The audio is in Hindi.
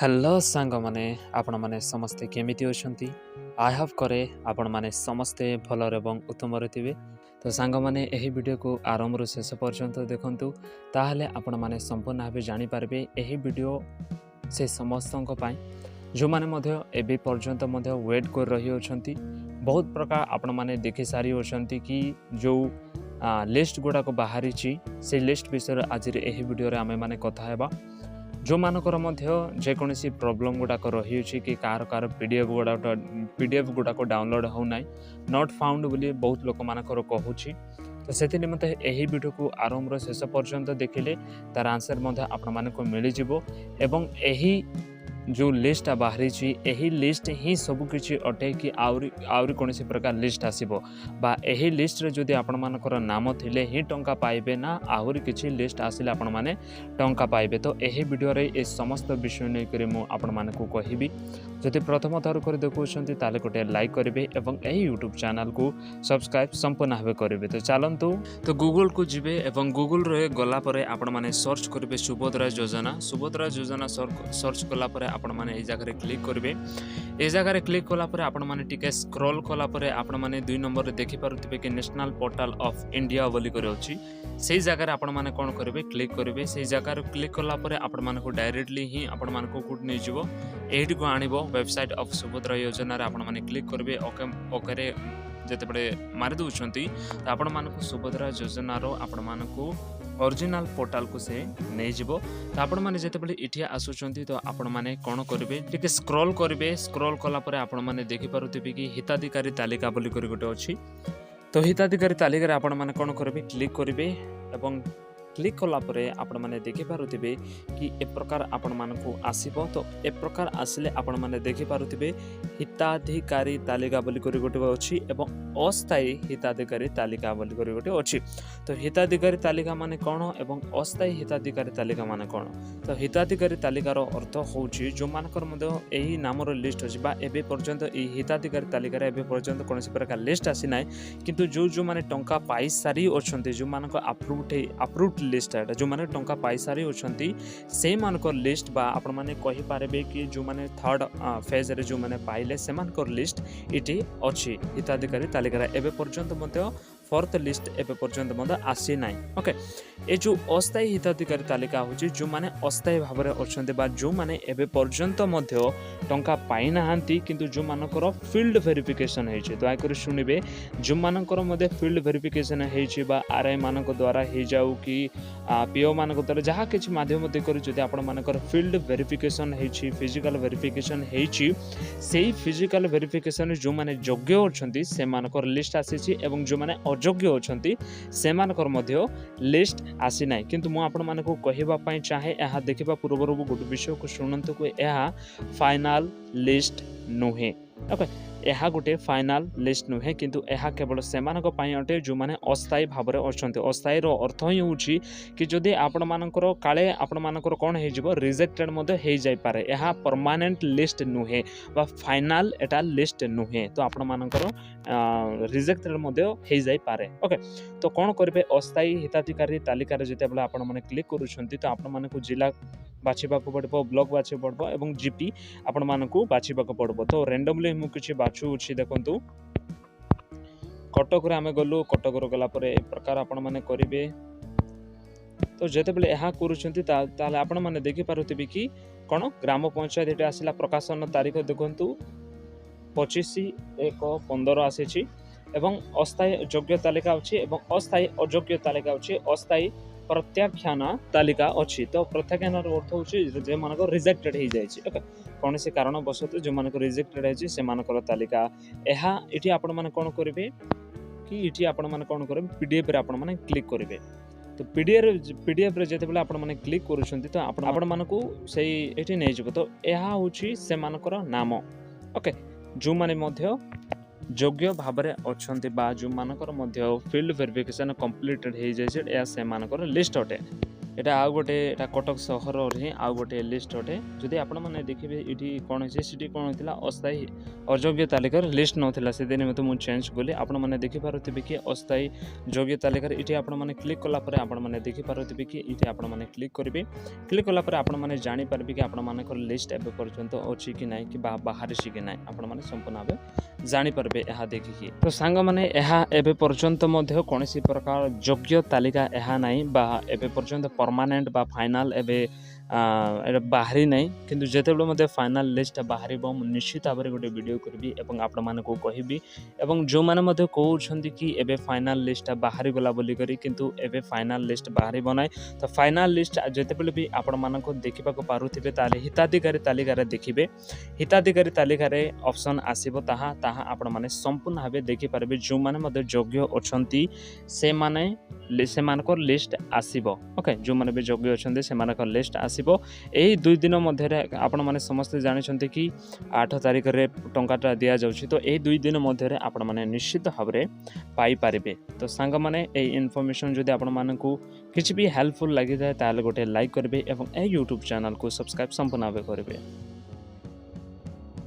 हेलो सांग माने आपण माने समस्ते केमिति अछंती। आई होप करे आपण माने समस्ते भलर एवं उत्तम थे। तो सांग माने एही वीडियो को आरंभ रु शेष पर्यंत देखंतु ताहले आपण माने संपूर्ण भाबे जानि पारबे एही वीडियो से समस्तों पाई जो माने मध्य एबे पर्यंत मध्य वेट कर रही अछंती। बहुत प्रकार आपण माने देखि सारी अछंती कि जो लिस्ट गुडा को बाहरी से लिस्ट विषय आज एही वीडियो रे आमे माने कथा हेबा। जो मानकर मध्य जेकोसी प्रोब्लेम गुड़ाक रही कि कार कार पीडीएफ गुड़ाक डाउनलोड हो ना नॉट फाउंड बोली बहुत लोक मानकर कहूँ। तो से निमंते यही वीडियो को आरंभ शेष पर्यंत देखिले तार आंसर आपण मानक मिल जिवो एवं यही जो लिस्ट बाहरी यही लिस्ट ही सब किछि अटे कि आउरी कौन प्रकार लिस्ट आसीबो बा यही लिस्ट रे जदि आपण मानकर नाम थिले ही टंका पाइबे ना आहुरी किछि लिस्ट आसिले आपण माने टंका पाइबे। तो यही वीडियो रे ए समस्त विषय नै करी मु आपण मानकु कहिबी। जदि प्रथम थर कर देखुछंती ताले गोटे लाइक करिवे एवं एही यूट्यूब चैनल को सब्सक्राइब संपूर्ण भाबे करिवे। तो चलंतु तो गूगल को जिवे एवं गूगल रे गला परे आपण माने सर्च करिवे सुभद्रा योजना सर्च कला परे आपण माने ए जगह रे क्लिक करिवे। ए जगह रे क्लिक कला परे आपण माने टिके स्क्रॉल कला परे आपण माने 2 नंबर रे देखि पारुथिबे कि नेशनल पोर्टल ऑफ इंडिया बोली करे अछि। सेही जगह रे आपण माने कोन करिवे क्लिक करिवे। सेही जगह रे क्लिक कला परे आपण माने को डायरेक्टली ही आपण माने को कुट नै जिवो एठी को आनिबो वेबसाइट ऑफ सुभद्रा योजना रे आपण माने क्लिक करिवे। ओके रे जते बडे मारि दउछंती त आपण माने को सुभद्रा योजना रो आपण माने को ओरिजिनल पोर्टल को से नहीं जीवो। तो आपण माने जते बडे इठिया आसुचंती तो आपण माने कोन करिवे टिके स्क्रॉल करिवे। स्क्रॉल कला परे आपण माने देखि पारुथिबे कि हिताधिकारी तालिका बोली करी गोटे अछि। तो हिताधिकारी तालिका रे आपण माने कोन करिवे क्लिक करिवे एवं क्लिक कला परे आपण माने देखि पारुथिबे कि ए प्रकार आपण मानकु आसीबो। तो ए प्रकार आसिले आपण माने देखि पारुथिबे हिताधिकारी तालिका बोली करी गोटे अछि एवं अस्थायी हिताधिकारी तालिका बोली करी गोटे अछि। तो हिताधिकारी तालिका माने कोन एवं अस्थायी हिताधिकारी तालिका माने कोन। तो हिताधिकारी तालिकार अर्थ होउछि जो मानकर मध्य एही नामर लिस्ट अछि बा एबे पर्यंत ए हिताधिकारी तालिका रे एबे पर्यंत कोनसी प्रकार लिस्ट आसी नै किंतु जो माने टंका पाई सारी अछंती जो मानक अप्रूव्ड लिस्ट है जो माने टंका पाई सारी अछंती से मानकर लिस्ट बा आपण माने कहि पारबे कि जो माने थर्ड फेज रे जो माने पाइले से मानकर लिस्ट इटी अछि हिताधिकारी तालिका रे एबे पर्यंत मध्य फोर्थ लिस्ट एबे पर्यंत मध्य आसी नाइ। ओके ए जो अस्थायी हिताधिकारी तालिका होची जो माने अस्थायी भाव रे अछंती बा जो माने एबे पर्यंत मध्य टंका पाई नाहंती किंतु जो मानकर फील्ड वेरिफिकेशन हेछि। दया करी सुनिबे जो मानकर मध्य फील्ड वेरिफिकेशन हेछि बा आरआई मानक द्वारा हे जाउ कि पीओ मानक द्वारा जहा किछि माध्यम दे करी जदि आपण मानकर फील्ड वेरिफिकेशन हेछि फिजिकल वेरिफिकेशन हेछि सेही फिजिकल वेरिफिकेशन जो माने योग्य अछंती से मानकर लिस्ट आसीछि एवं जो माने अयोग्य अछंती से मानकर मध्य लिस्ट आसी नाही। किंतु मु आपण मानकु कहिबा पई चाहे एहा देखिबा पूर्वरु गोटे विषय को सुनंतु को एहा फाइनल लिस्ट नुहे। ओके एहा गोटे फाइनल लिस्ट नुहे किंतु एहा केवल सेमानक पई अटे जो माने अस्थायी भाव रे अछंती। अस्थायी रो अर्थ ही होछि कि जदि आपण मानकर काले आपण मानकर कोन हे जिवो रिजेक्टेड मधे हे जाय पारे एहा परमानेंट लिस्ट नुहे बा फाइनल एटा लिस्ट नुहे। तो आपण मानकर रिजेक्टेड मधे हे जाय पारे। ओके तो कोन करबे अस्थायी हिताधिकारी तालिका रे जते आपण माने क्लिक करूछंती तो आपण मानकु जिला बाछिबा को पड़बो ब्लॉक बाछिबा पड़बो एवं जीपी आपण मानकु बाछिबा को पड़बो। तो रैंडमली मु किछि बाछु अछि देखंतु कटक रे आमे गलु कटक रो गला परे ए प्रकार आपण माने करिवे। तो जते बेले एहा करूछंती ताले आपण माने देखि पारुथिबे कि कोन ग्राम पंचायत एटा आसिला प्रकाशन तारीख देखंतु 25/1/15 आसीछि एवं अस्थायी योग्य तालिका अछि एवं अस्थायी अयोग्य तालिका अछि अस्थायी प्रत्याख्यान तालिका अछि। तो प्रत्याख्यान अर्थ होछि जे मानकर रिजेक्टेड हे जाय छि। ओके कोन से कारण बसत जे मानकर रिजेक्टेड हे छि से मानकर तालिका एहा इठी आपण माने कोन करिवे कि इठी आपण माने कोन करिवे पीडीएफ रे आपण माने क्लिक करिवे। तो पीडीएफ रे जते बेले आपण माने क्लिक करूछंती तो आपण मानकु सेही एठी नै जबो। तो एहा होछि से मानकर नाम। ओके जो माने मध्य योग्य भाव रे अछंती बा जो मानकर मध्य फील्ड वेरिफिकेशन कंप्लीटेड हे जाय छै ए से मानकर लिस्ट अटे। एटा आउ गोटे एटा कटक सहर रे आउ गोटे लिस्ट अटे जदि आपण माने देखिबे इठी कोन होइसे सिटी कोन होइतिला अस्थायी अयोग्य तालिकार लिस्ट नथिला से दिन में तो मु चेंज गोली आपण माने देखि पारुथिबे कि अस्थायी योग्य तालिकार इठी आपण माने क्लिक कला परे आपण माने देखि पारुथिबे कि इठी आपण माने क्लिक करिवे क्लिक कला परे आपण माने जानि पारबे कि आपण माने को लिस्ट एबे पर्यंत अछि कि नै कि बाहर छि कि नै आपण माने संपूर्ण भाबे जानि पारबे एहा देखि तो सांग माने एहा एबे पर्यंत मध्ये कोनसी प्रकार योग्य तालिका एहा नै बा एबे पर्यंत परमानेंट बा फाइनल एबे बाहरी नहीं किंतु जेतेबेले मते फाइनल लिस्ट बाहरी मु निश्चित भाव गोटे वीडियो करबी एवं आपण माने को कहबी एवं जो माने मते कहउछंती कि एबे फाइनल लिस्ट बाहरी गला बोली करी किंतु एबे फाइनल लिस्ट बाहरी बनाय तो फाइनल लिस्ट जेतेबेले भी आपण माने को देखिबा को पारुथिबे ताले हिताधिकारी तालिका रे देखिबे हिताधिकारी तालिका रे ऑप्शन आसीबो ताहा ताहा आपण माने संपूर्ण भाबे देखि पारबे जो माने मते योग्य अछंती से माने लिस्ट आसीबो ओके जो माने भी योग्य अछंती से माने लिस्ट आसीबो एही 2 दिन मध्य आपण माने समस्त जानिछंती कि 8 तारिख रे टंकाटा दिया जाउछि तो एही 2 दिन मध्य आपण माने निश्चित भाबरे पाई पारिबे तो सांग माने एही इन्फॉर्मेशन जदि आपण माने को किछि भी हेल्पफुल लागि जाय ताले गोटे लाइक करबे एवं ए YouTube चैनल को सब्सक्राइब संपूर्ण भाबे करबे।